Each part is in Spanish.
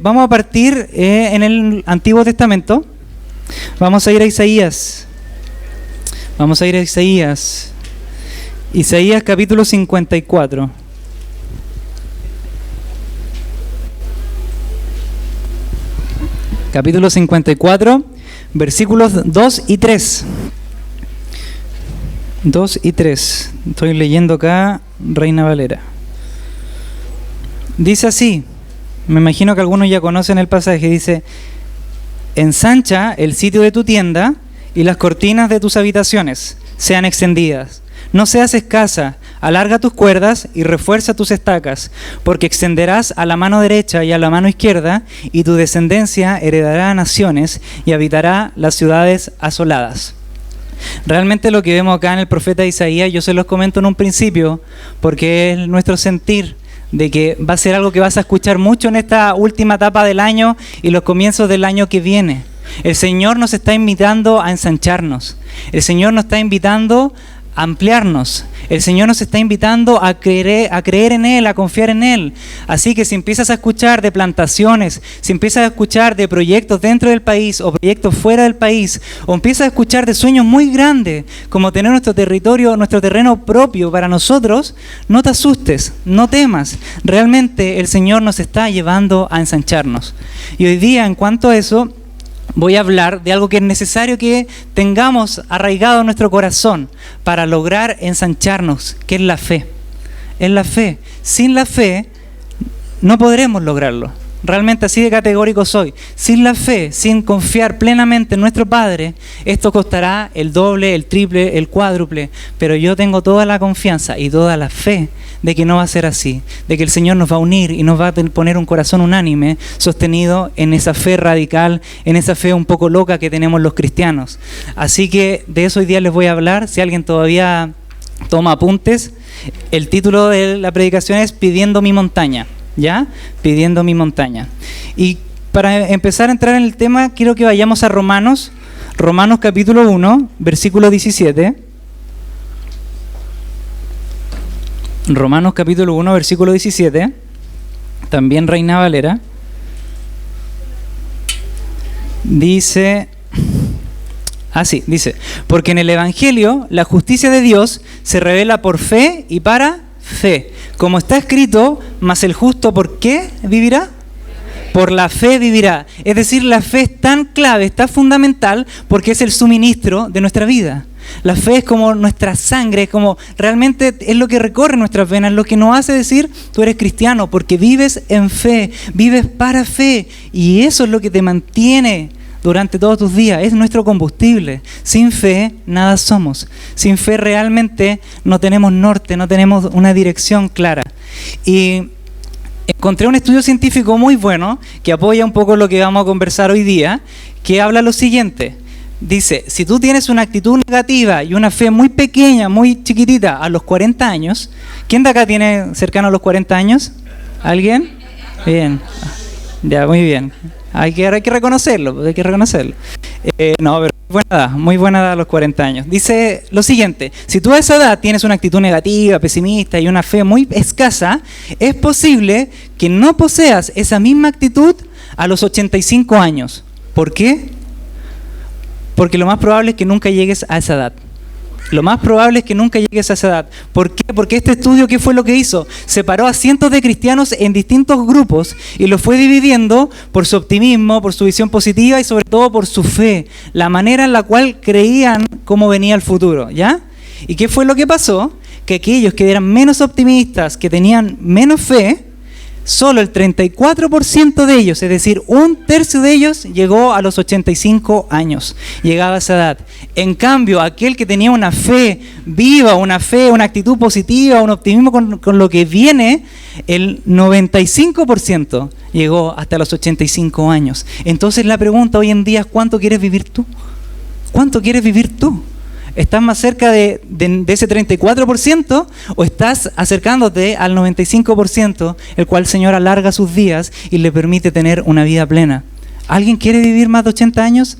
Vamos a partir en el Antiguo Testamento. Vamos a ir a Isaías. Isaías capítulo 54. Capítulo 54, versículos 2 y 3. 2 y 3. Estoy leyendo acá Reina Valera. Dice así, me imagino que algunos ya conocen el pasaje, dice: ensancha el sitio de tu tienda y las cortinas de tus habitaciones sean extendidas. No seas escasa, alarga tus cuerdas y refuerza tus estacas, porque extenderás a la mano derecha y a la mano izquierda, y tu descendencia heredará naciones y habitará las ciudades asoladas. Realmente lo que vemos acá en el profeta Isaías, yo se los comento en un principio, porque es nuestro sentir de que va a ser algo que vas a escuchar mucho en esta última etapa del año y los comienzos del año que viene. El Señor nos está invitando a ensancharnos. El Señor nos está invitando a ampliarnos. El Señor nos está invitando a creer en Él, a confiar en Él. Así que si empiezas a escuchar de plantaciones, si empiezas a escuchar de proyectos dentro del país o proyectos fuera del país, o empiezas a escuchar de sueños muy grandes, como tener nuestro territorio, nuestro terreno propio para nosotros, no te asustes, no temas. Realmente el Señor nos está llevando a ensancharnos. Y hoy día, en cuanto a eso, voy a hablar de algo que es necesario que tengamos arraigado en nuestro corazón para lograr ensancharnos, que es la fe. Es la fe. Sin la fe no podremos lograrlo. Realmente así de categórico soy. Sin la fe, sin confiar plenamente en nuestro Padre, esto costará el doble, el triple, el cuádruple. Pero yo tengo toda la confianza y toda la fe de que no va a ser así, de que el Señor nos va a unir y nos va a poner un corazón unánime, sostenido en esa fe radical, en esa fe un poco loca que tenemos los cristianos. Así que de eso hoy día les voy a hablar. Si alguien todavía toma apuntes, el título de la predicación es Pidiendo mi montaña, ¿ya? Pidiendo mi montaña. Y para empezar a entrar en el tema, quiero que vayamos a Romanos capítulo 1, versículo 17. Romanos capítulo 1, versículo 17, también Reina Valera, dice así, dice: porque en el Evangelio la justicia de Dios se revela por fe y para fe, como está escrito, mas el justo ¿por qué vivirá? Por la fe vivirá. Es decir, la fe es tan clave, es tan fundamental, porque es el suministro de nuestra vida. La fe es como nuestra sangre, como realmente es lo que recorre nuestras venas, lo que nos hace decir: tú eres cristiano, porque vives en fe, vives para fe, y eso es lo que te mantiene durante todos tus días, es nuestro combustible. Sin fe nada somos. Sin fe realmente no tenemos norte, no tenemos una dirección clara. Y encontré un estudio científico muy bueno que apoya un poco lo que vamos a conversar hoy día, que habla lo siguiente. Dice: si tú tienes una actitud negativa y una fe muy pequeña, muy chiquitita a los 40 años, ¿quién de acá tiene cercano a los 40 años? ¿Alguien? Bien, ya, muy bien. Hay que reconocerlo, hay que reconocerlo. No, pero muy buena edad a los 40 años. Dice lo siguiente: si tú a esa edad tienes una actitud negativa, pesimista y una fe muy escasa, es posible que no poseas esa misma actitud a los 85 años. ¿Por qué? Porque lo más probable es que nunca llegues a esa edad. Lo más probable es que nunca llegues a esa edad. ¿Por qué? Porque este estudio, ¿qué fue lo que hizo? Separó a cientos de cristianos en distintos grupos y los fue dividiendo por su optimismo, por su visión positiva y sobre todo por su fe, la manera en la cual creían cómo venía el futuro, ¿ya? ¿Y qué fue lo que pasó? Que aquellos que eran menos optimistas, que tenían menos fe, solo el 34% de ellos, es decir, un tercio de ellos, llegó a los 85 años, llegaba a esa edad. En cambio, aquel que tenía una fe viva, una actitud positiva, un optimismo con lo que viene, el 95% llegó hasta los 85 años. Entonces la pregunta hoy en día es: ¿cuánto quieres vivir tú? ¿Cuánto quieres vivir tú? ¿Estás más cerca de ese 34% o estás acercándote al 95%, el cual el Señor alarga sus días y le permite tener una vida plena? ¿Alguien quiere vivir más de 80 años?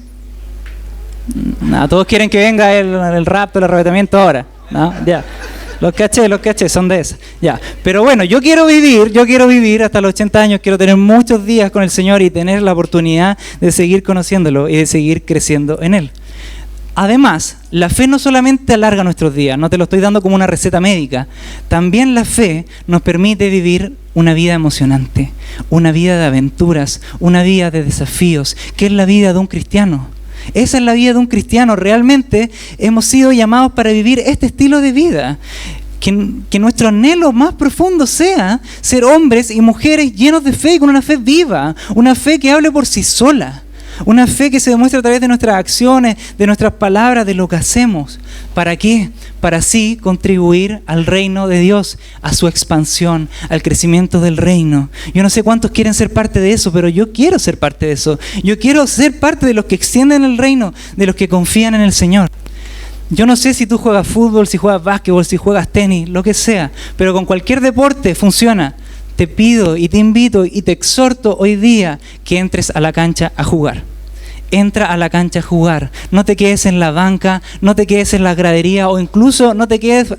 No, todos quieren que venga el rapto, el arrebatamiento ahora, ¿no? Ya. Los caché, son de esas. Ya. Pero bueno, yo quiero vivir hasta los 80 años, quiero tener muchos días con el Señor y tener la oportunidad de seguir conociéndolo y de seguir creciendo en Él. Además, la fe no solamente alarga nuestros días, no te lo estoy dando como una receta médica, también la fe nos permite vivir una vida emocionante, una vida de aventuras, una vida de desafíos, que es la vida de un cristiano. Esa es la vida de un cristiano. Realmente hemos sido llamados para vivir este estilo de vida. Que nuestro anhelo más profundo sea ser hombres y mujeres llenos de fe y con una fe viva, una fe que hable por sí sola. Una fe que se demuestra a través de nuestras acciones, de nuestras palabras, de lo que hacemos. ¿Para qué? Para así contribuir al reino de Dios, a su expansión, al crecimiento del reino. Yo no sé cuántos quieren ser parte de eso, pero yo quiero ser parte de eso. Yo quiero ser parte de los que extienden el reino, de los que confían en el Señor. Yo no sé si tú juegas fútbol, si juegas básquetbol, si juegas tenis, lo que sea, pero con cualquier deporte funciona. Te pido y te invito y te exhorto hoy día que entres a la cancha a jugar. Entra a la cancha a jugar. No te quedes en la banca, no te quedes en la gradería o incluso no te quedes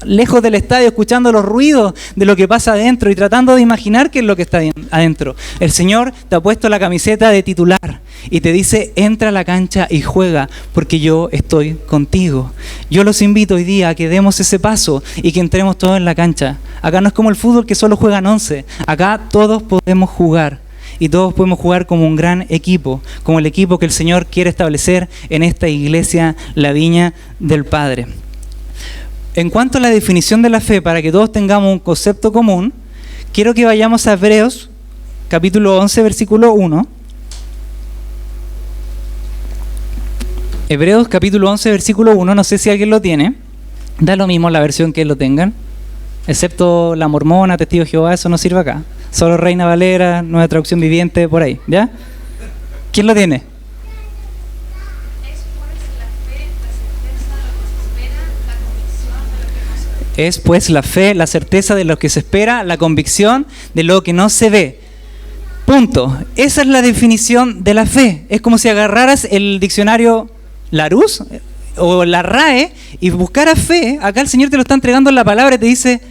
lejos del estadio escuchando los ruidos de lo que pasa adentro y tratando de imaginar qué es lo que está adentro. El Señor te ha puesto la camiseta de titular y te dice, entra a la cancha y juega porque yo estoy contigo. Yo los invito hoy día a que demos ese paso y que entremos todos en la cancha. Acá no es como el fútbol que solo juegan 11. Acá todos podemos jugar. Y todos podemos jugar como un gran equipo, como el equipo que el Señor quiere establecer en esta iglesia, la Viña del Padre. En cuanto a la definición de la fe, para que todos tengamos un concepto común, quiero que vayamos a Hebreos, capítulo 11, versículo 1. Hebreos, capítulo 11, versículo 1, no sé si alguien lo tiene. Da lo mismo la versión que lo tengan, excepto la mormona, testigo de Jehová, eso no sirve acá. Solo Reina Valera, Nueva Traducción Viviente, por ahí, ¿ya? ¿Quién lo tiene? Es pues la fe, la certeza de lo que se espera, la convicción de lo que no se ve. Punto. Esa es la definición de la fe. Es como si agarraras el diccionario Larousse o la RAE y buscaras fe. Acá el Señor te lo está entregando en la palabra y te dice,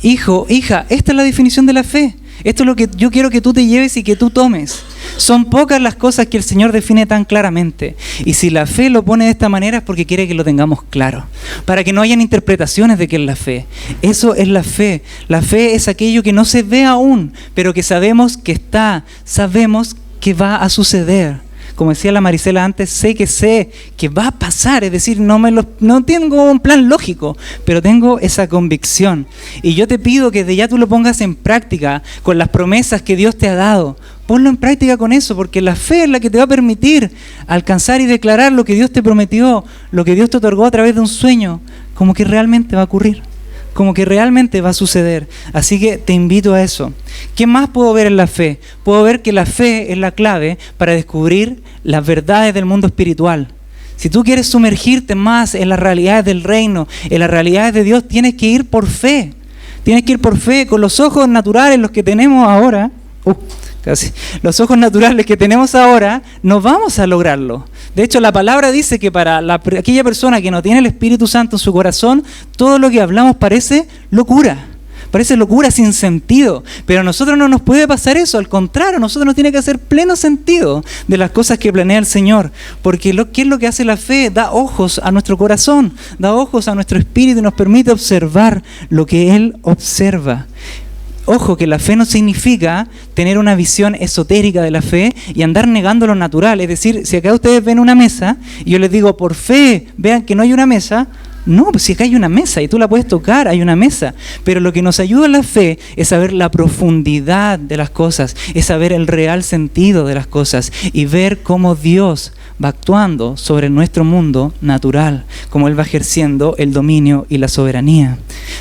hijo, hija, esta es la definición de la fe. Esto es lo que yo quiero que tú te lleves y que tú tomes. Son pocas las cosas que el Señor define tan claramente. Y si la fe lo pone de esta manera es porque quiere que lo tengamos claro. Para que no hayan interpretaciones de qué es la fe. Eso es la fe. La fe es aquello que no se ve aún, pero que sabemos que está. Sabemos que va a suceder. Como decía la Marisela antes, sé que va a pasar, es decir, no tengo un plan lógico, pero tengo esa convicción. Y yo te pido que de ya tú lo pongas en práctica con las promesas que Dios te ha dado. Ponlo en práctica con eso, porque la fe es la que te va a permitir alcanzar y declarar lo que Dios te prometió, lo que Dios te otorgó a través de un sueño, como que realmente va a ocurrir. Como que realmente va a suceder. Así que te invito a eso. ¿Qué más puedo ver en la fe? Puedo ver que la fe es la clave para descubrir las verdades del mundo espiritual. Si tú quieres sumergirte más en las realidades del reino, en las realidades de Dios, tienes que ir por fe. Tienes que ir por fe con los ojos naturales, los que tenemos ahora. Los ojos naturales que tenemos ahora, no vamos a lograrlo. De hecho, la palabra dice que para aquella persona que no tiene el Espíritu Santo en su corazón, todo lo que hablamos parece locura sin sentido. Pero a nosotros no nos puede pasar eso, al contrario, a nosotros nos tiene que hacer pleno sentido de las cosas que planea el Señor. Porque ¿qué es lo que hace la fe? Da ojos a nuestro corazón, da ojos a nuestro espíritu y nos permite observar lo que Él observa. Ojo, que la fe no significa tener una visión esotérica de la fe y andar negando lo natural. Es decir, si acá ustedes ven una mesa y yo les digo, por fe, vean que no hay una mesa. No, pues si acá hay una mesa y tú la puedes tocar, hay una mesa. Pero lo que nos ayuda en la fe es saber la profundidad de las cosas, es saber el real sentido de las cosas y ver cómo Dios va actuando sobre nuestro mundo natural, cómo Él va ejerciendo el dominio y la soberanía.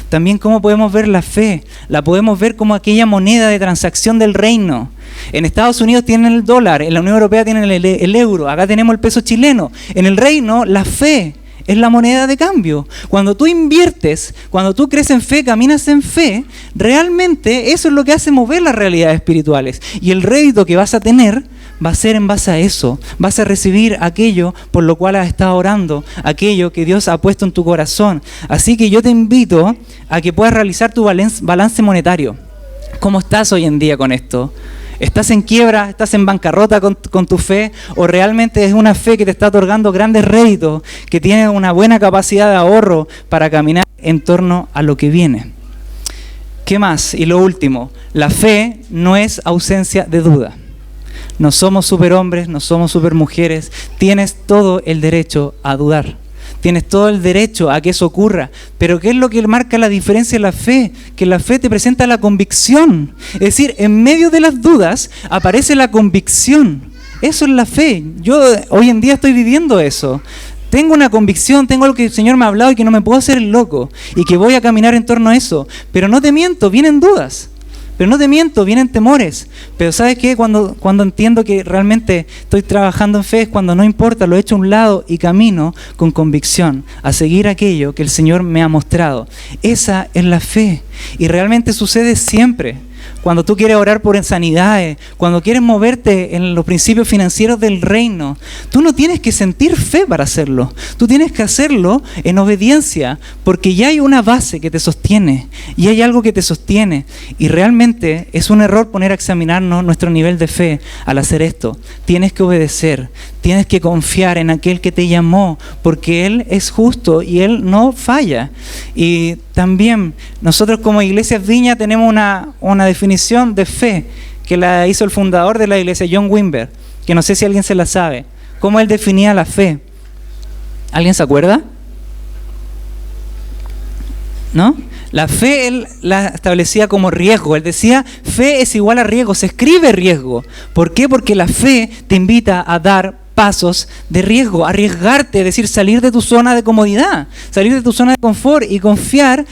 También cómo podemos ver la fe, la podemos ver como aquella moneda de transacción del reino. En Estados Unidos tienen el dólar, en la Unión Europea tienen el euro, acá tenemos el peso chileno. En el reino, la fe es la moneda de cambio. Cuando tú inviertes, cuando tú crees en fe, caminas en fe, realmente eso es lo que hace mover las realidades espirituales. Y el rédito que vas a tener va a ser en base a eso. Vas a recibir aquello por lo cual has estado orando, aquello que Dios ha puesto en tu corazón. Así que yo te invito a que puedas realizar tu balance monetario. ¿Cómo estás hoy en día con esto? ¿Estás en quiebra? ¿Estás en bancarrota con tu fe? ¿O realmente es una fe que te está otorgando grandes réditos, que tiene una buena capacidad de ahorro para caminar en torno a lo que viene? ¿Qué más? Y lo último, la fe no es ausencia de duda. No somos superhombres, no somos supermujeres. Tienes todo el derecho a dudar. Tienes todo el derecho a que eso ocurra. Pero ¿qué es lo que marca la diferencia en la fe? Que la fe te presenta la convicción. Es decir, en medio de las dudas aparece la convicción. Eso es la fe. Yo hoy en día estoy viviendo eso. Tengo una convicción, tengo algo que el Señor me ha hablado y que no me puedo hacer el loco. Y que voy a caminar en torno a eso. Pero no te miento, vienen dudas. Pero no te miento, vienen temores. Pero ¿sabes qué? Cuando entiendo que realmente estoy trabajando en fe es cuando no importa, lo echo a un lado y camino con convicción a seguir aquello que el Señor me ha mostrado. Esa es la fe. Y realmente sucede siempre. Cuando tú quieres orar por sanidades, cuando quieres moverte en los principios financieros del reino, tú no tienes que sentir fe para hacerlo. Tú tienes que hacerlo en obediencia, porque ya hay una base que te sostiene, y hay algo que te sostiene. Y realmente es un error poner a examinarnos nuestro nivel de fe al hacer esto. Tienes que obedecer, tienes que confiar en aquel que te llamó, porque Él es justo y Él no falla. Y también nosotros como Iglesias Viña tenemos una definición de fe que la hizo el fundador de la iglesia, John Wimber, que no sé si alguien se la sabe. ¿Cómo él definía la fe? ¿Alguien se acuerda? ¿No? La fe él la establecía como riesgo. Él decía, fe es igual a riesgo, se escribe riesgo. ¿Por qué? Porque la fe te invita a dar pasos de riesgo, arriesgarte, es decir, salir de tu zona de comodidad, salir de tu zona de confort y confiar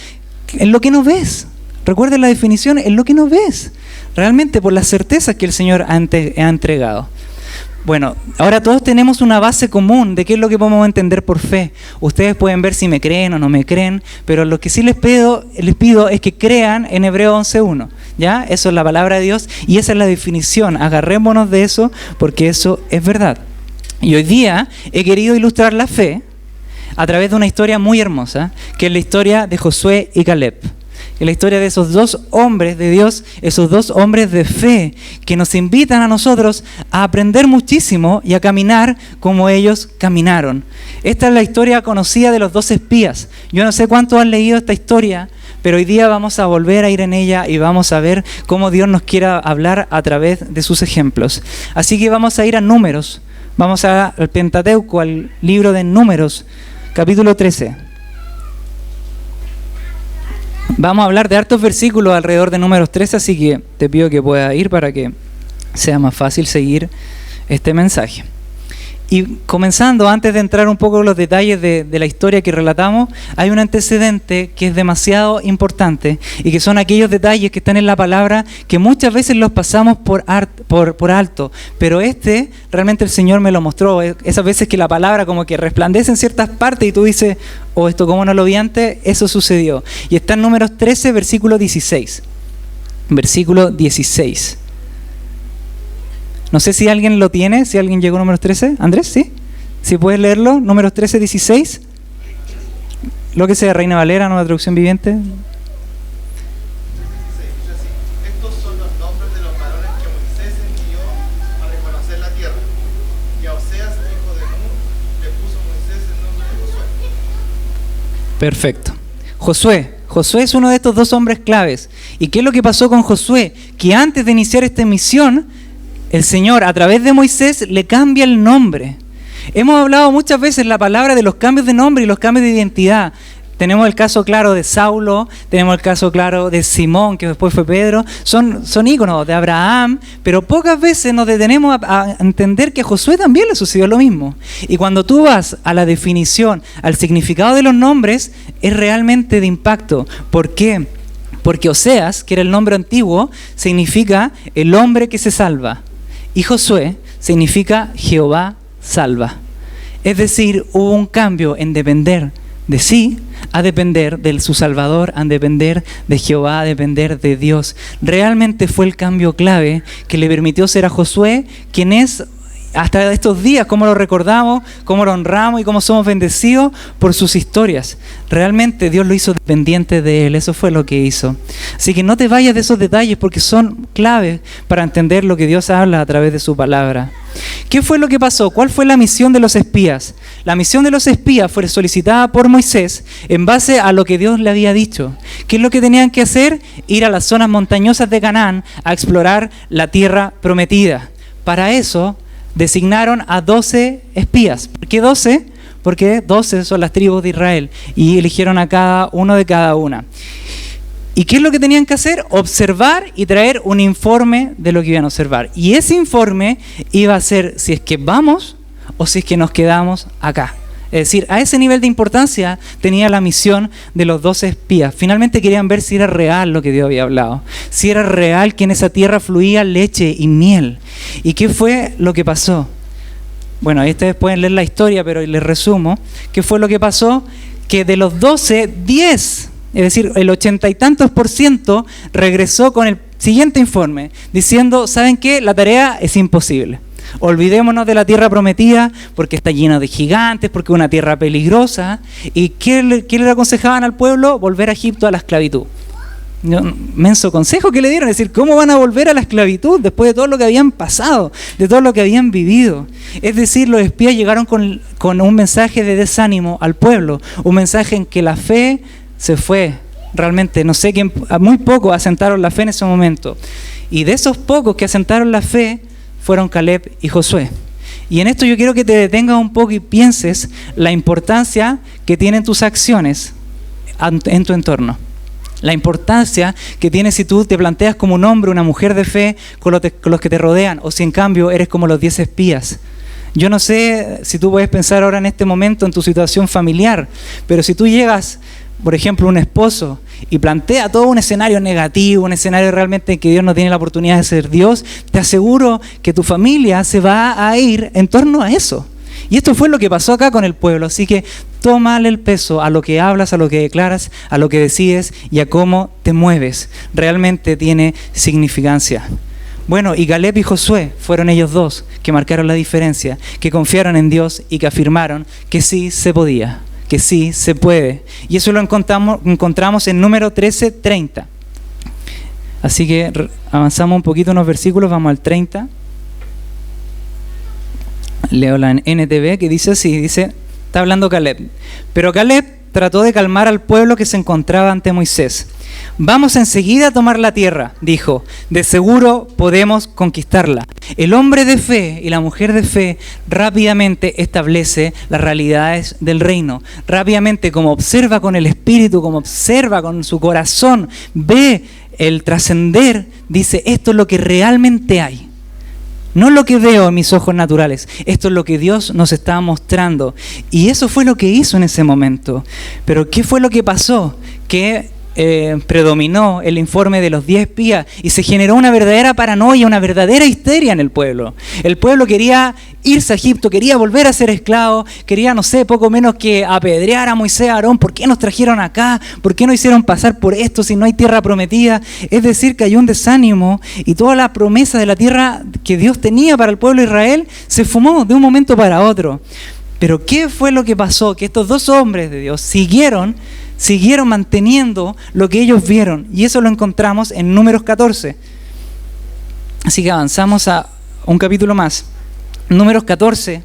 en lo que no ves. Recuerden la definición, en lo que no ves, realmente por las certezas que el Señor ha entregado. Bueno, ahora todos tenemos una base común de qué es lo que podemos entender por fe. Ustedes pueden ver si me creen o no me creen, pero lo que sí les pido es que crean en Hebreos 11:1. ¿Ya? Eso es la palabra de Dios y esa es la definición. Agarrémonos de eso porque eso es verdad. Y hoy día he querido ilustrar la fe a través de una historia muy hermosa, que es la historia de Josué y Caleb. Es la historia de esos dos hombres de Dios, esos dos hombres de fe, que nos invitan a nosotros a aprender muchísimo y a caminar como ellos caminaron. Esta es la historia conocida de los 2 espías. Yo no sé cuántos han leído esta historia, pero hoy día vamos a volver a ir en ella y vamos a ver cómo Dios nos quiere hablar a través de sus ejemplos. Así que vamos a ir a Números. Vamos al Pentateuco, al libro de Números, capítulo 13. Vamos a hablar de hartos versículos alrededor de Números 13, así que te pido que puedas ir para que sea más fácil seguir este mensaje. Y comenzando, antes de entrar un poco en los detalles de la historia que relatamos, hay un antecedente que es demasiado importante y que son aquellos detalles que están en la palabra que muchas veces los pasamos por alto, pero realmente el Señor me lo mostró. Esas veces que la palabra como que resplandece en ciertas partes y tú dices, oh, esto como no lo vi antes, eso sucedió. Y está en Números 13, versículo 16. Versículo 16. No sé si alguien lo tiene, si alguien llegó a Números 13. ¿Andrés? ¿Sí? ¿Sí puedes leerlo? Números 13, 16. Lo que sea Reina Valera, Nueva Traducción Viviente. Estos son los nombres de los varones que Moisés envió a reconocer la tierra. Y a Oseas, hijo de Nun, le puso Moisés el nombre de Josué. Perfecto. Josué es uno de estos dos hombres claves. ¿Y qué es lo que pasó con Josué? Que antes de iniciar esta misión, el Señor, a través de Moisés, le cambia el nombre. Hemos hablado muchas veces la palabra de los cambios de nombre y los cambios de identidad. Tenemos el caso claro de Saulo, tenemos el caso claro de Simón, que después fue Pedro. Son íconos de Abraham, pero pocas veces nos detenemos a entender que a Josué también le sucedió lo mismo. Y cuando tú vas a la definición, al significado de los nombres, es realmente de impacto. ¿Por qué? Porque Oseas, que era el nombre antiguo, significa el hombre que se salva. Y Josué significa Jehová salva. Es decir, hubo un cambio en depender de sí a depender de su Salvador, a depender de Jehová, a depender de Dios. Realmente fue el cambio clave que le permitió ser a Josué quien es hasta estos días, cómo lo recordamos, cómo lo honramos y cómo somos bendecidos por sus historias. Realmente Dios lo hizo dependiente de él, eso fue lo que hizo. Así que no te vayas de esos detalles porque son claves para entender lo que Dios habla a través de su palabra. ¿Qué fue lo que pasó? ¿Cuál fue la misión de los espías? La misión de los espías fue solicitada por Moisés en base a lo que Dios le había dicho. ¿Qué es lo que tenían que hacer? Ir a las zonas montañosas de Canaán a explorar la tierra prometida. Para eso designaron a 12 espías. ¿Por qué 12? Porque 12 son las tribus de Israel y eligieron a cada uno de cada una. ¿Y qué es lo que tenían que hacer? Observar y traer un informe de lo que iban a observar. Y ese informe iba a ser si es que vamos o si es que nos quedamos acá. Es decir, a ese nivel de importancia tenía la misión de los 12 espías. Finalmente querían ver si era real lo que Dios había hablado, si era real que en esa tierra fluía leche y miel. ¿Y qué fue lo que pasó? Bueno, ahí ustedes pueden leer la historia, pero les resumo. ¿Qué fue lo que pasó? Que de los 12, 10, es decir, el 80 y tantos %, regresó con el siguiente informe, diciendo, ¿saben qué? La tarea es imposible. Olvidémonos de la tierra prometida porque está llena de gigantes, porque es una tierra peligrosa. ¿Y qué le aconsejaban al pueblo? Volver a Egipto a la esclavitud. Menso consejo que le dieron, es decir, ¿cómo van a volver a la esclavitud después de todo lo que habían pasado, de todo lo que habían vivido? Es decir, los espías llegaron con un mensaje de desánimo al pueblo, un mensaje en que la fe se fue. Realmente, no sé quién, muy pocos asentaron la fe en ese momento. Y de esos pocos que asentaron la fe, fueron Caleb y Josué. Y en esto yo quiero que te detengas un poco y pienses la importancia que tienen tus acciones en tu entorno. La importancia que tiene si tú te planteas como un hombre, una mujer de fe con los que te rodean, o si en cambio eres como los 10 espías. Yo no sé si tú puedes pensar ahora en este momento en tu situación familiar, pero si tú llegas, por ejemplo, un esposo y plantea todo un escenario negativo, un escenario realmente en que Dios no tiene la oportunidad de ser Dios, te aseguro que tu familia se va a ir en torno a eso. Y esto fue lo que pasó acá con el pueblo, así que tómale el peso a lo que hablas, a lo que declaras, a lo que decides y a cómo te mueves. Realmente tiene significancia. Bueno, y Caleb y Josué fueron ellos dos que marcaron la diferencia, que confiaron en Dios y que afirmaron que sí se podía, que sí se puede. Y eso lo encontramos en Número 13:30. Así que avanzamos un poquito unos versículos, vamos al 30. Leo la NTV que dice así, está hablando Caleb. Pero Caleb trató de calmar al pueblo que se encontraba ante Moisés. Vamos enseguida a tomar la tierra, dijo, de seguro podemos conquistarla. El hombre de fe y la mujer de fe rápidamente establece las realidades del reino. Rápidamente, como observa con el espíritu, como observa con su corazón, ve el trascender, dice, esto es lo que realmente hay. No lo que veo en mis ojos naturales, esto es lo que Dios nos está mostrando. Y eso fue lo que hizo en ese momento. Pero ¿qué fue lo que pasó? Que predominó el informe de los 10 espías y se generó una verdadera paranoia, una verdadera histeria en el pueblo. El pueblo quería irse a Egipto, quería volver a ser esclavo, quería, no sé, poco menos que apedrear a Moisés y a Aarón. ¿Por qué nos trajeron acá? ¿Por qué nos hicieron pasar por esto si no hay tierra prometida? Es decir, que hay un desánimo y toda la promesa de la tierra que Dios tenía para el pueblo de Israel se fumó de un momento para otro. Pero ¿qué fue lo que pasó? Que estos dos hombres de Dios siguieron manteniendo lo que ellos vieron. Y eso lo encontramos en Números 14. Así que avanzamos a un capítulo más. Números 14,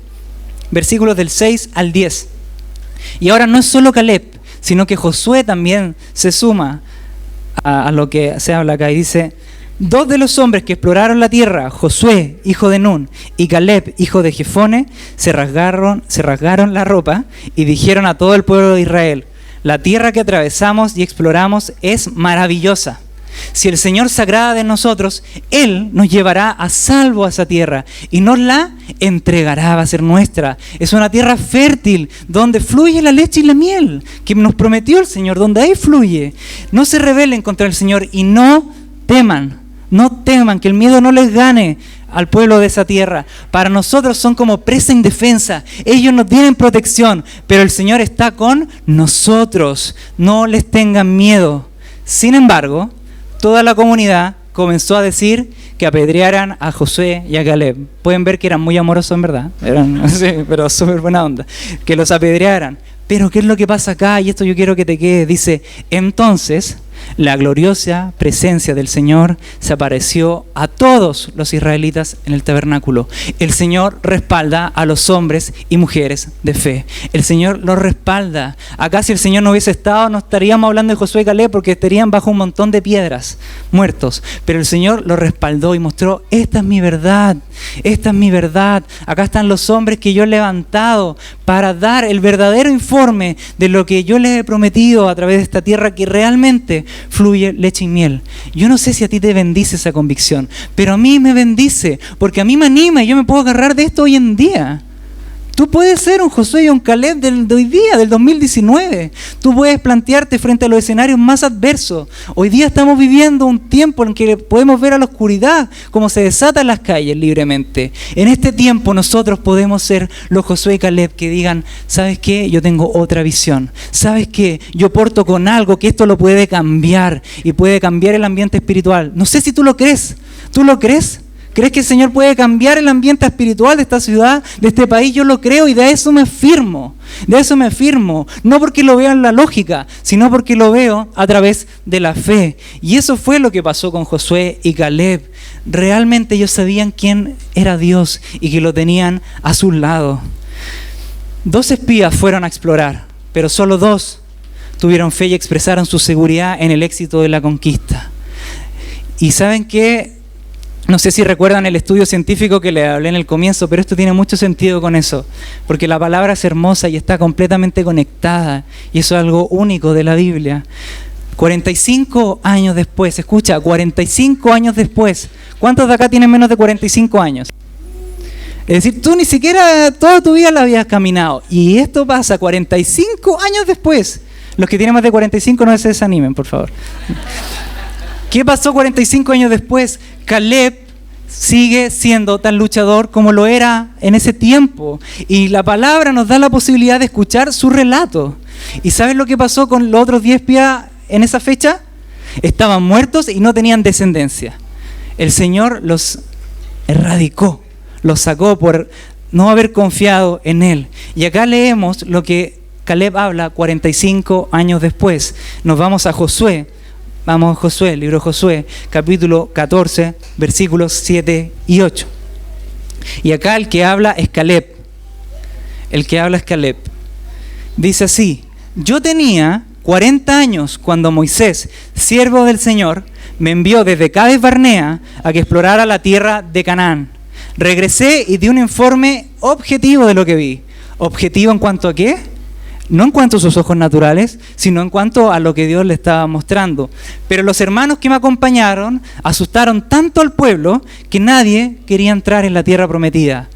versículos del 6 al 10. Y ahora no es solo Caleb, sino que Josué también se suma a lo que se habla acá. Y dice, 2 de los hombres que exploraron la tierra, Josué, hijo de Nun, y Caleb, hijo de Jefone, se rasgaron la ropa y dijeron a todo el pueblo de Israel, la tierra que atravesamos y exploramos es maravillosa. Si el Señor se agrada de nosotros, Él nos llevará a salvo a esa tierra y nos la entregará, va a ser nuestra. Es una tierra fértil donde fluye la leche y la miel que nos prometió el Señor, donde ahí fluye. No se rebelen contra el Señor y no teman No teman, que el miedo no les gane al pueblo de esa tierra. Para nosotros son como presa indefensa. Ellos no tienen protección, pero el Señor está con nosotros. No les tengan miedo. Sin embargo, toda la comunidad comenzó a decir que apedrearan a Josué y a Caleb. Pueden ver que eran muy amorosos en verdad, sí, pero súper buena onda, que los apedrearan. Pero ¿qué es lo que pasa acá? Y esto yo quiero que te quede. Dice, entonces la gloriosa presencia del Señor se apareció a todos los israelitas en el tabernáculo. El Señor respalda a los hombres y mujeres de fe. El Señor los respalda. Acá si el Señor no hubiese estado, no estaríamos hablando de Josué y Caleb porque estarían bajo un montón de piedras, muertos. Pero el Señor los respaldó y mostró, esta es mi verdad, esta es mi verdad. Acá están los hombres que yo he levantado para dar el verdadero informe de lo que yo les he prometido a través de esta tierra que realmente fluye leche y miel. Yo no sé si a ti te bendice esa convicción, pero a mí me bendice, porque a mí me anima y yo me puedo agarrar de esto hoy en día. Tú puedes ser un Josué y un Caleb de hoy día, del 2019. Tú puedes plantearte frente a los escenarios más adversos. Hoy día estamos viviendo un tiempo en que podemos ver a la oscuridad como se desata en las calles libremente. En este tiempo nosotros podemos ser los Josué y Caleb que digan, ¿sabes qué? Yo tengo otra visión. ¿Sabes qué? Yo porto con algo que esto lo puede cambiar y puede cambiar el ambiente espiritual. No sé si tú lo crees. ¿Tú lo crees? ¿Crees que el Señor puede cambiar el ambiente espiritual de esta ciudad, de este país? Yo lo creo y de eso me afirmo. De eso me afirmo. No porque lo veo en la lógica, sino porque lo veo a través de la fe. Y eso fue lo que pasó con Josué y Caleb. Realmente ellos sabían quién era Dios y que lo tenían a su lado. 2 espías fueron a explorar, pero solo 2 tuvieron fe y expresaron su seguridad en el éxito de la conquista. ¿Y saben qué? No sé si recuerdan el estudio científico que les hablé en el comienzo, pero esto tiene mucho sentido con eso, porque la palabra es hermosa y está completamente conectada, y eso es algo único de la Biblia. 45 años después, escucha, 45 años después, ¿cuántos de acá tienen menos de 45 años? Es decir, tú ni siquiera toda tu vida la habías caminado, y esto pasa 45 años después. Los que tienen más de 45 no se desanimen, por favor. ¿Qué pasó 45 años después? Caleb sigue siendo tan luchador como lo era en ese tiempo. Y la palabra nos da la posibilidad de escuchar su relato. ¿Y sabes lo que pasó con los otros 10 espías en esa fecha? Estaban muertos y no tenían descendencia. El Señor los erradicó, los sacó por no haber confiado en Él. Y acá leemos lo que Caleb habla 45 años después. Nos vamos a Josué. Vamos a Josué, libro de Josué, capítulo 14, versículos 7 y 8. Y acá el que habla es Caleb. El que habla es Caleb. Dice así, yo tenía 40 años cuando Moisés, siervo del Señor, me envió desde Cades Barnea a que explorara la tierra de Canaán. Regresé y di un informe objetivo de lo que vi. ¿Objetivo en cuanto a qué? No en cuanto a sus ojos naturales, sino en cuanto a lo que Dios le estaba mostrando. Pero los hermanos que me acompañaron asustaron tanto al pueblo que nadie quería entrar en la tierra prometida.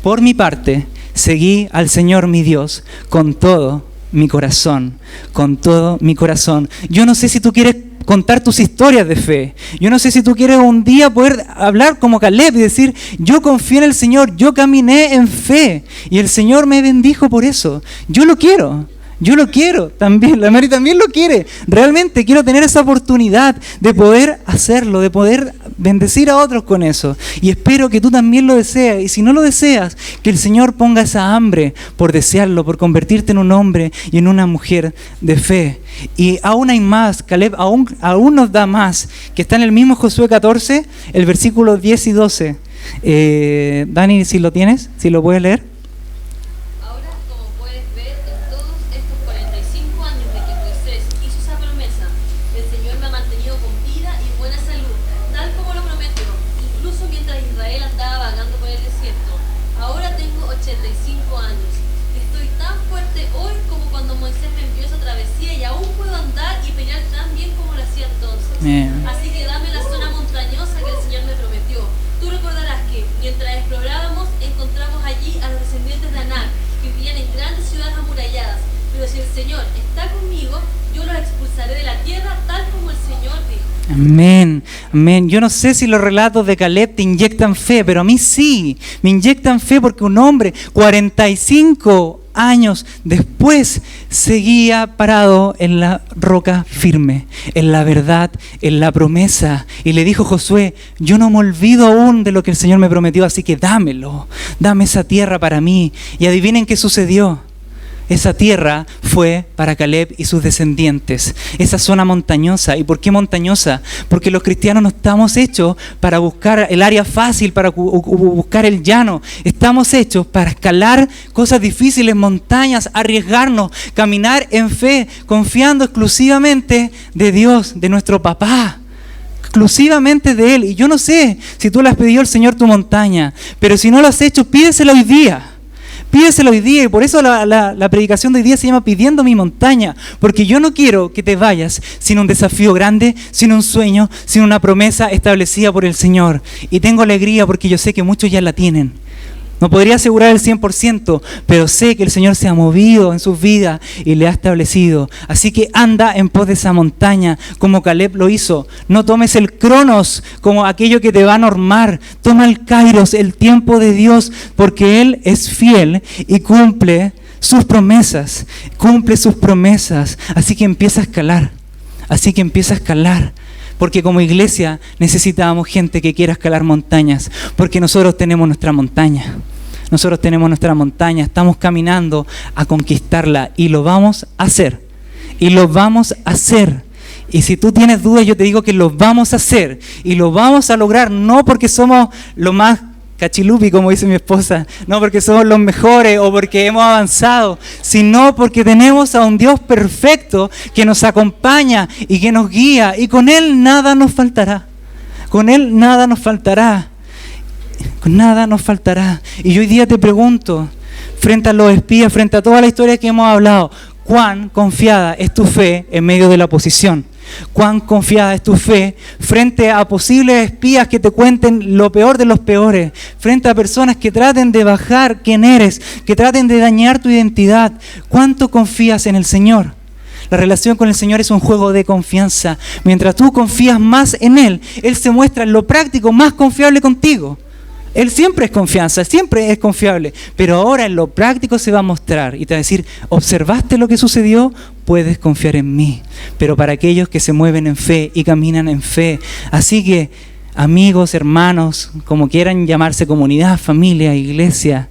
Por mi parte, seguí al Señor mi Dios con todo mi corazón, con todo mi corazón. Yo no sé si tú quieres contar tus historias de fe. Yo no sé si tú quieres un día poder hablar como Caleb y decir, yo confié en el Señor, yo caminé en fe y el Señor me bendijo por eso. Yo lo quiero también, la Mary también lo quiere. Realmente quiero tener esa oportunidad de poder hacerlo, de poder bendecir a otros con eso. Y espero que tú también lo desees. Y si no lo deseas, que el Señor ponga esa hambre por desearlo, por convertirte en un hombre y en una mujer de fe. Y aún hay más, Caleb aún nos da más, que está en el mismo Josué 14, el versículo 10 y 12. Dani, si lo tienes, si lo puedes leer. Así que dame la zona montañosa que el Señor me prometió. Tú recordarás que mientras explorábamos encontramos allí a los descendientes de Anak que vivían en grandes ciudades amuralladas. Pero si el Señor está conmigo, yo los expulsaré de la tierra tal como el Señor dijo. Amén, amén. Yo no sé si los relatos de Caleb te inyectan fe, pero a mí sí, me inyectan fe porque un hombre 45 años después seguía parado en la roca firme, en la verdad, en la promesa. Y le dijo Josué, yo no me olvido aún de lo que el Señor me prometió, así que dámelo, dame esa tierra para mí. Y adivinen qué sucedió. Esa tierra fue para Caleb y sus descendientes, esa zona montañosa. ¿Y por qué montañosa? Porque los cristianos no estamos hechos para buscar el área fácil, para buscar el llano. Estamos hechos para escalar cosas difíciles, montañas, arriesgarnos, caminar en fe, confiando exclusivamente de Dios, de nuestro papá. Exclusivamente de Él. Y yo no sé si tú le has pedido al Señor tu montaña, pero si no lo has hecho, pídeselo hoy día. Pídeselo hoy día, y por eso la predicación de hoy día se llama Pidiendo mi montaña, porque yo no quiero que te vayas sin un desafío grande, sin un sueño, sin una promesa establecida por el Señor. Y tengo alegría porque yo sé que muchos ya la tienen. No podría asegurar el 100%, pero sé que el Señor se ha movido en sus vidas y le ha establecido. Así que anda en pos de esa montaña, como Caleb lo hizo. No tomes el cronos como aquello que te va a normar. Toma el kairos, el tiempo de Dios, porque Él es fiel y cumple sus promesas. Cumple sus promesas. Así que empieza a escalar. Porque como iglesia necesitamos gente que quiera escalar montañas, porque nosotros tenemos nuestra montaña. Estamos caminando a conquistarla y lo vamos a hacer. Y si tú tienes dudas, yo te digo que lo vamos a hacer y lo vamos a lograr, no porque somos lo más cachilupi, como dice mi esposa, no porque somos los mejores o porque hemos avanzado, sino porque tenemos a un Dios perfecto que nos acompaña y que nos guía, y con Él nada nos faltará. Y yo hoy día te pregunto, frente a los espías, frente a toda la historia que hemos hablado, ¿cuán confiada es tu fe en medio de la oposición? ¿Cuán confiada es tu fe frente a posibles espías que te cuenten lo peor de los peores? Frente a personas que traten de bajar quién eres, que traten de dañar tu identidad. ¿Cuánto confías en el Señor? La relación con el Señor es un juego de confianza. Mientras tú confías más en Él, Él se muestra en lo práctico más confiable contigo. Él siempre es confianza, siempre es confiable, pero ahora en lo práctico se va a mostrar y te va a decir, ¿observaste lo que sucedió? Puedes confiar en mí. Pero para aquellos que se mueven en fe y caminan en fe. Así que, amigos, hermanos, como quieran llamarse, comunidad, familia, iglesia,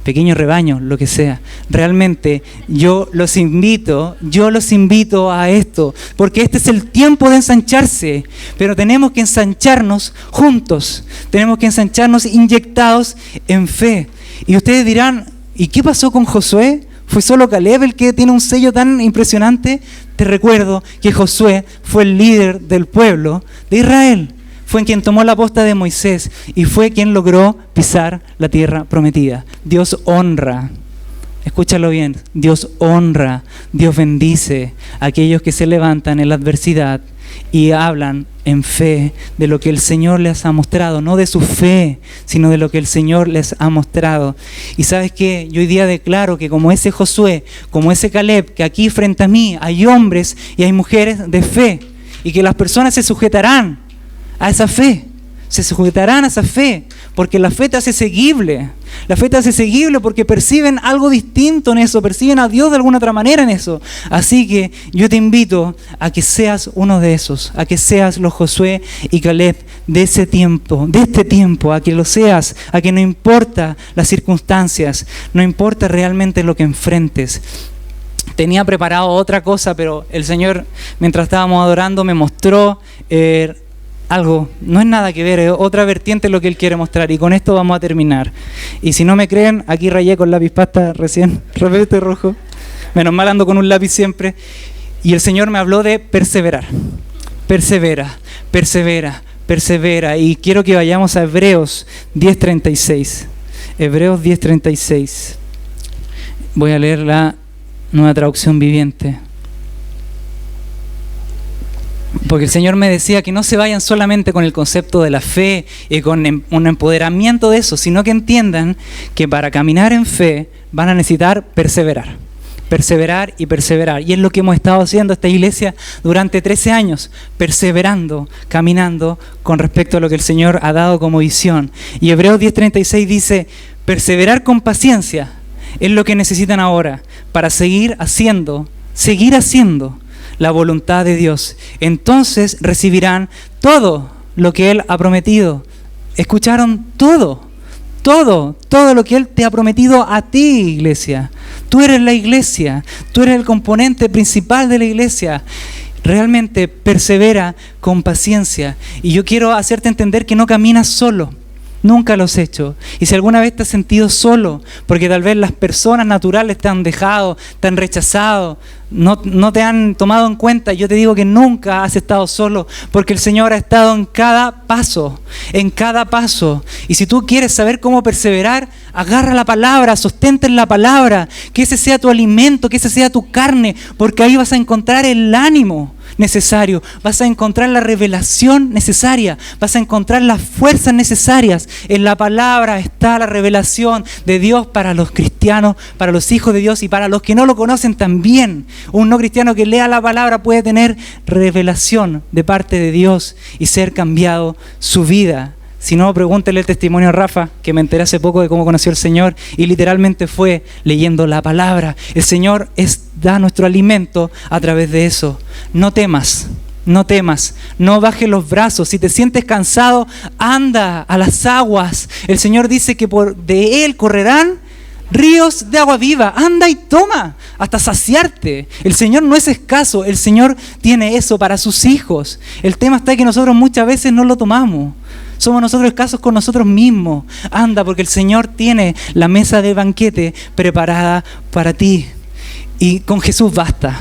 pequeño rebaño, lo que sea. Realmente yo los invito a esto, porque este es el tiempo de ensancharse, pero tenemos que ensancharnos juntos, tenemos que ensancharnos inyectados en fe. Y ustedes dirán, ¿y qué pasó con Josué? ¿Fue solo Caleb el que tiene un sello tan impresionante? Te recuerdo que Josué fue el líder del pueblo de Israel. Fue quien tomó la posta de Moisés y fue quien logró pisar la tierra prometida. Dios honra, escúchalo bien, Dios honra, Dios bendice a aquellos que se levantan en la adversidad y hablan en fe de lo que el Señor les ha mostrado, no de su fe, sino de lo que el Señor les ha mostrado. Y ¿sabes qué? Yo hoy día declaro que como ese Josué, como ese Caleb, que aquí frente a mí hay hombres y hay mujeres de fe, y que las personas se sujetarán a esa fe, porque la fe te hace seguible. La fe te hace seguible porque perciben algo distinto en eso, perciben a Dios de alguna otra manera en eso. Así que yo te invito a que seas uno de esos, a que seas los Josué y Caleb de ese tiempo, a que lo seas, a que no importa las circunstancias, no importa realmente lo que enfrentes. Tenía preparado otra cosa, pero el Señor, mientras estábamos adorando, me mostró algo, no es nada que ver, es otra vertiente lo que Él quiere mostrar, y con esto vamos a terminar. Y si no me creen, aquí rayé con lápiz pasta recién, repete rojo, menos mal ando con un lápiz siempre, y el Señor me habló de perseverar, persevera, y quiero que vayamos a Hebreos 10:36, Hebreos 10:36, voy a leer la Nueva Traducción Viviente. Porque el Señor me decía que no se vayan solamente con el concepto de la fe y con un empoderamiento de eso, sino que entiendan que para caminar en fe van a necesitar perseverar. perseverar y perseverar. Y es lo que hemos estado haciendo esta iglesia durante 13 años, perseverando, caminando con respecto a lo que el Señor ha dado como visión. Y Hebreos 10:36 dice, perseverar con paciencia es lo que necesitan ahora para seguir haciendo la voluntad de Dios. Entonces recibirán todo lo que Él ha prometido. ¿Escucharon? Todo lo que Él te ha prometido a ti, iglesia. Tú eres la iglesia, tú eres el componente principal de la iglesia. Realmente persevera con paciencia. Y yo quiero hacerte entender que no caminas solo. Nunca lo has hecho. Y si alguna vez te has sentido solo, porque tal vez las personas naturales te han dejado, te han rechazado, no te han tomado en cuenta, yo te digo que nunca has estado solo, porque el Señor ha estado en cada paso. Y si tú quieres saber cómo perseverar, agarra la palabra, sostente en la palabra, que ese sea tu alimento, que ese sea tu carne, porque ahí vas a encontrar el ánimo necesario, vas a encontrar la revelación necesaria, vas a encontrar las fuerzas necesarias. En la palabra está la revelación de Dios para los cristianos, para los hijos de Dios y para los que no lo conocen también. Un no cristiano que lea la palabra puede tener revelación de parte de Dios y ser cambiado su vida. Si no, pregúntele el testimonio a Rafa, que me enteré hace poco de cómo conoció al Señor, y literalmente fue leyendo la palabra. El Señor da nuestro alimento a través de eso. No temas, no bajes los brazos. Si te sientes cansado, anda a las aguas. El Señor dice que de Él correrán ríos de agua viva. Anda y toma hasta saciarte. El Señor no es escaso, el Señor tiene eso para sus hijos. El tema está que nosotros muchas veces no lo tomamos. Somos nosotros escasos con nosotros mismos. Anda, porque el Señor tiene la mesa de banquete preparada para ti. Y con Jesús basta.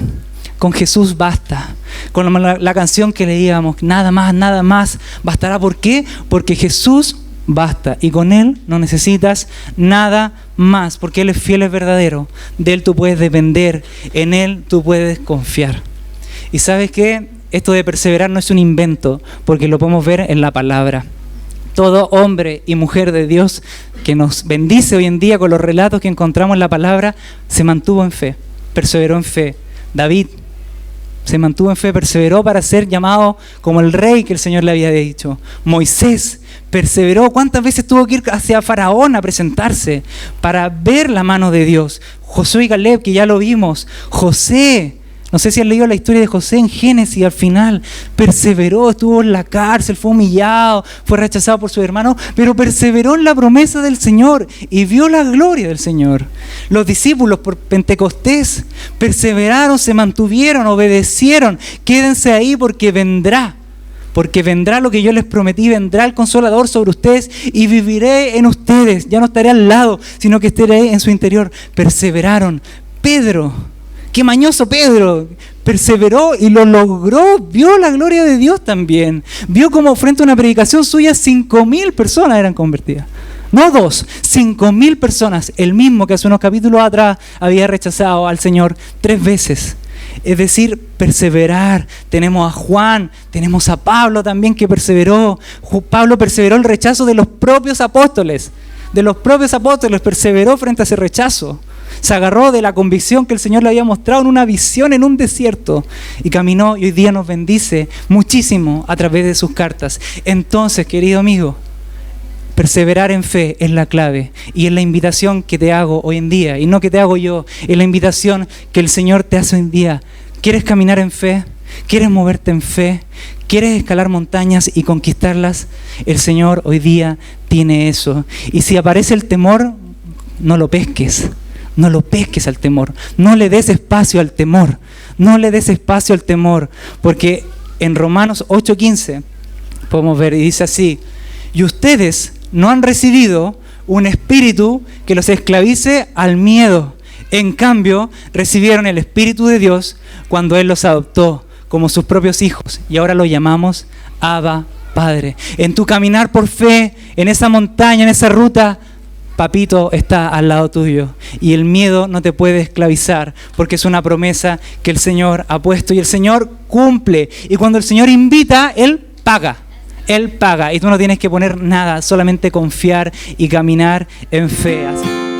Con Jesús basta. Con la canción que leíamos, nada más bastará. ¿Por qué? Porque Jesús basta. Y con Él no necesitas nada más. Porque Él es fiel, es verdadero. De Él tú puedes depender. En Él tú puedes confiar. ¿Y sabes qué? Esto de perseverar no es un invento, porque lo podemos ver en la palabra. Todo hombre y mujer de Dios que nos bendice hoy en día con los relatos que encontramos en la palabra, se mantuvo en fe, perseveró en fe. David se mantuvo en fe, perseveró para ser llamado como el rey que el Señor le había dicho. Moisés perseveró. ¿Cuántas veces tuvo que ir hacia Faraón a presentarse para ver la mano de Dios? Josué y Caleb, que ya lo vimos. José, no sé si han leído la historia de José en Génesis, al final perseveró, estuvo en la cárcel, fue humillado, fue rechazado por sus hermanos, pero perseveró en la promesa del Señor y vio la gloria del Señor. Los discípulos por Pentecostés perseveraron, se mantuvieron, obedecieron. Quédense ahí porque vendrá lo que yo les prometí, vendrá el Consolador sobre ustedes y viviré en ustedes. Ya no estaré al lado, sino que estaré en su interior. Perseveraron. Pedro, qué mañoso Pedro, perseveró y lo logró, vio la gloria de Dios también. Vio como frente a una predicación suya 5,000 personas eran convertidas. No 2, 5,000 personas. El mismo que hace unos capítulos atrás había rechazado al Señor 3 veces. Es decir, perseverar. Tenemos a Juan, tenemos a Pablo también que perseveró. Pablo perseveró el rechazo de los propios apóstoles. Perseveró frente a ese rechazo. Se agarró de la convicción que el Señor le había mostrado en una visión en un desierto y caminó, y hoy día nos bendice muchísimo a través de sus cartas. Entonces, querido amigo, perseverar en fe es la clave y es la invitación que te hago hoy en día, y no que te hago yo, es la invitación que el Señor te hace hoy en día. ¿Quieres caminar en fe? ¿Quieres moverte en fe? ¿Quieres escalar montañas y conquistarlas? El Señor hoy día tiene eso. Y si aparece el temor, no lo pesques. No lo pesques al temor, no le des espacio al temor, porque en Romanos 8:15 podemos ver, y dice así: y ustedes no han recibido un espíritu que los esclavice al miedo, en cambio recibieron el Espíritu de Dios cuando Él los adoptó como sus propios hijos, y ahora lo llamamos Abba, Padre. En tu caminar por fe, en esa montaña, en esa ruta, Papito está al lado tuyo y el miedo no te puede esclavizar, porque es una promesa que el Señor ha puesto y el Señor cumple. Y cuando el Señor invita, Él paga y tú no tienes que poner nada, solamente confiar y caminar en fe. Así.